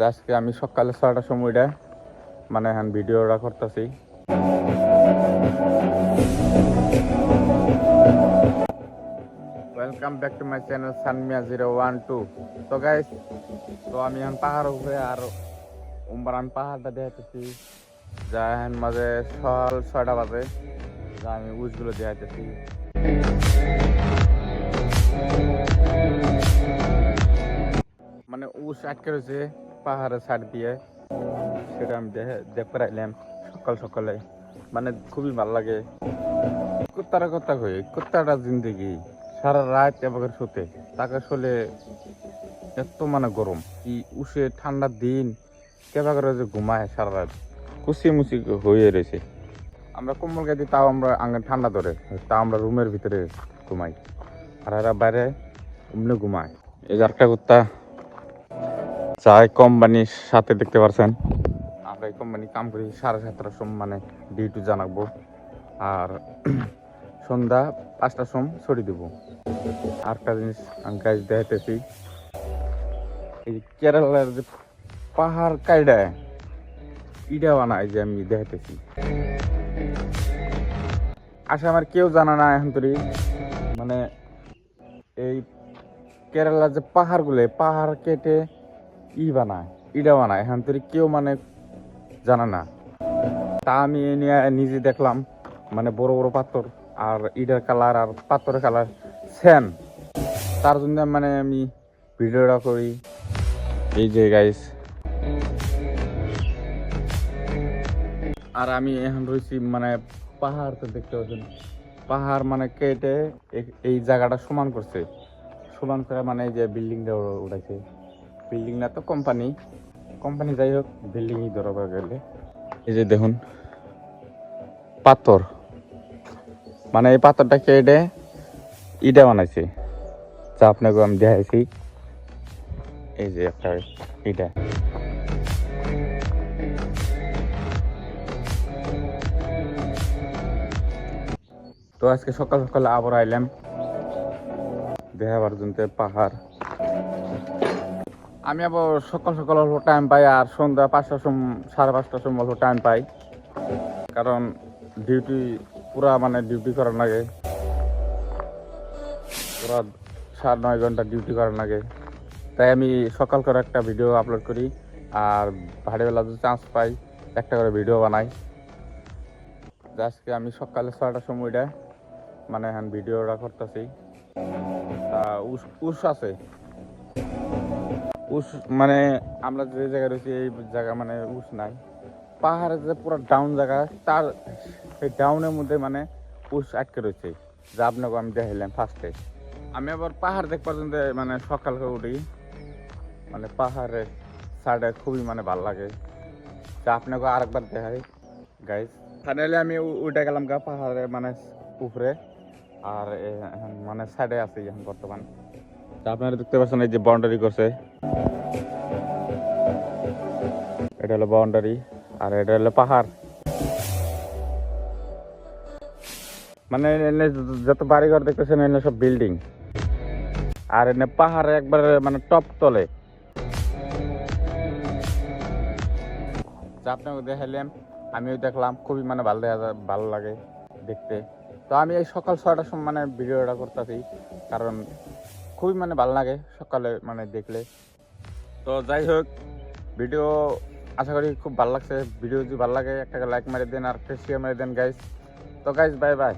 আজকে আমি সকালে 6টার সময়টা মানে এখন ভিডিওটা করতেছি। Welcome back to my channel Sanmia 012। তো গাইস, তো আমি এখন পাহাড় উপরে আর উম্বারান পাহাড়টা দেখাইতেছি। যা এখন মাঝে সকাল 6টা বাজে, যা আমি উইচগুলো দেখাইতেছি। মানে উস আটকে রয়েছে পাহাড়ের সাইড দিয়ে, সেটা আমি দেখতে পাইলাম সকাল সকালে। মানে খুবই ভালো লাগে। কুত্তার কথা কই, কুত্তাটা জিন্দগি সারা রাত এবার শুতে তাকে শুলে এত মানে গরম কি উসে ঠান্ডার দিন কেবা করে যে ঘুমায় সারা রাত কুচি মুচি হয়ে রয়েছে। আমরা কম্বল গায়ে দিই, তাও আমরা আঙে ঠান্ডা ধরে, তাও আমরা রুমের ভিতরে ঘুমাই, আর এরা বাইরে অমনি ঘুমায়। এই যে একটা কুত্তা চায় কোম্পানির সাথে, দেখতে পারছেন আমরা এই কোম্পানি কাম করি 7:30টার সময় মানে ডিউটি জানাবো, আর সন্ধ্যা 5টার সময় ছড়ি দেবো। আরেকটা জিনিস আমি গাছ দেখাইতেছি, এই কেরালার যে পাহাড় কাইডা ইটা বানায় যে আমি দেখাইতেছি। আসলে আমার কেউ জানা না এখন তরি, মানে এই কেরালার যে পাহাড়গুলো, পাহাড় কেটে বানায়, ইটা বানায় এখন তরি কেউ মানে জানা না। তা আমি এ নিয়ে নিজে দেখলাম, মানে বড় বড় পাথর আর ইটার কালার আর পাথরের কালার সেম, তার জন্য মানে আমি ভিডিওটা করি। এই যে গাইস, আর আমি এখন রয়েছি মানে পাহাড়, তো দেখতে পাচ্ছেন পাহাড় মানে কেটে এই জায়গাটা সমান করছে, সমান করে মানে এই যে বিল্ডিংটা উঠাইছে। বিল্ডিং না তো কোম্পানি, কোম্পানি যাই হোক, বিল্ডিংই ধরা গেলে। এই যে দেখুন পাথর, মানে এই পাথরটা কেটে ইটা বানাইছে, যা আপনাকে আমি দেখাইছি। এই যে একটা ইটা, তো আজকে সকাল সকালে আবার আইলাম দেখাবার জন্য পাহাড়। আমি আবার সকাল সকাল অল্প টাইম পাই, আর সন্ধ্যা 5টার সময় 5:30টার সময় অল্প টাইম পাই, কারণ ডিউটি পুরা মানে ডিউটি করার লাগে, পুরা 8-9 ঘন্টা ডিউটি করার লাগে। তাই আমি সকাল করে একটা ভিডিও আপলোড করি, আর ভাড়িবেলা যদি চান্স পাই একটা করে ভিডিও বানাই। আজকে আমি সকালে 6টার সময়টা মানে এখন ভিডিওটা করতেছি। তা উস আছে, উস মানে আমরা যে জায়গায় রয়েছি এই জায়গা মানে উস নাই। পাহাড়ের যে পুরো ডাউন জায়গা, তার সেই ডাউনের মধ্যে মানে উস আটকে রয়েছে, যা আপনাকে আমি দেখাইলাম ফার্স্টে। আমি আবার পাহাড় দেখবার জন্য মানে সকাল করে উঠি, মানে পাহাড়ের সাইডে খুবই মানে ভালো লাগে, যা আপনাকে আরেকবার দেখাই গাইজ। ফাইনালি আমি উঠে গেলাম গা পাহাড়ে মানে উপরে, আর মানে সাইডে আছি এখন বর্তমান। তা আপনারা দেখতে পাচ্ছেন এই যে বাউন্ডারি করছে, এটা হলো বাউন্ডারি, আর এটা হলো পাহাড়। মানে যত বাড়িঘর দেখতেছেন এনে সব বিল্ডিং, আর এনে পাহাড়ে একবার মানে টপ তলে। যা আপনাকে দেখাইলাম, আমিও দেখলাম, খুবই মানে ভালো দেখা যায়, ভালো লাগে দেখতে। তো আমি এই সকাল 6টার সময় মানে ভিডিওটা করতেছি, কারণ খুবই মানে ভালো লাগে সকালে মানে দেখলে। তো যাই হোক, ভিডিও আশা করি খুব ভালো লাগছে। ভিডিও যদি ভালো লাগে একটা লাইক মারি দেন, আর একটা শেয়ার মারি দেন গাইস। তো গাইস, বাই বাই।